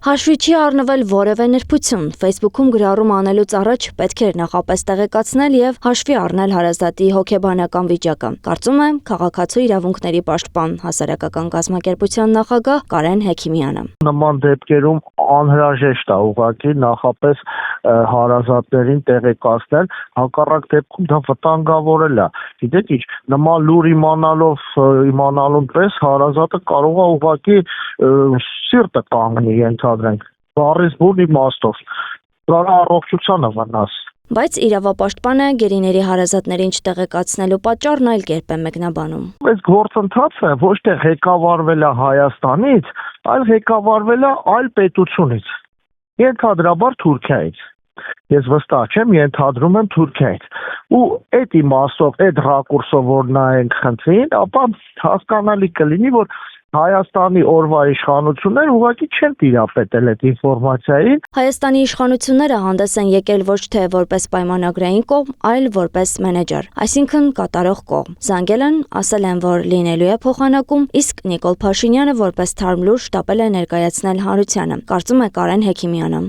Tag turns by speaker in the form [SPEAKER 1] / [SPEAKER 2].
[SPEAKER 1] Հաշվի չի առնվել որևէ նրբություն։ Facebook-ում գրառում անելուց առաջ պետք էր նախապես տեղեկացնել եւ հաշվի առնել հարազատի հոգեբանական վիճակը։ Կարծում է քաղաքացու իրավունքների պաշտպան հասարակական կազմակերպության նախագահ Կարեն Հեքիմյանը։
[SPEAKER 2] Նման դեպքերում անհրաժեշտ է ուղղակի նախապես հարազատներին տեղեկացնել, հակառակ դեպքում դա վտանգավորել է։ Գիտեք ինչ, նման լուր իմանալուն պես հարազատը կարող է ուղղակի սիրտը կանգնի ենթադրենք, բառից բուն իմաստով, դրա առողջությանը վնաս։
[SPEAKER 1] Բայց իրավապաշտպանը գերիների հարազատներին չտեղեկացնելու պատճառն այլ կերպ է մեկնաբանում։
[SPEAKER 2] Այս գործընթացը ոչ թե ղեկավարվել է Հայաստանից, այլ ղեկավարվել է այլ պետությունից, ենթադրաբար Թուրքիայից։ Ես վստահ չեմ, ենթադրում եմ Թուրքիայից։ Ու այդ իմաստով, այդ ռակուրսով որ նայենք խնդրին, ապա հասկանալի կլինի, որ Հայաստանի օրվա իշխանությունները ուղղակի չեն տիրապետել այդ ինֆորմացիային։
[SPEAKER 1] Հայաստանի իշխանությունները հանդես են եկել ոչ թե որպես պայմանագրային կողմ, այլ որպես մենեջեր, այսինքն կատարող կողմ։ Զանգել են, ասել են, որ լինելու է փոխանակում, իսկ Նիկոլ Փաշինյանը որպես թարմ լուր շտապել է ներկայացնել հանրությանը, կարծում է Կարեն Հեքիմյանը։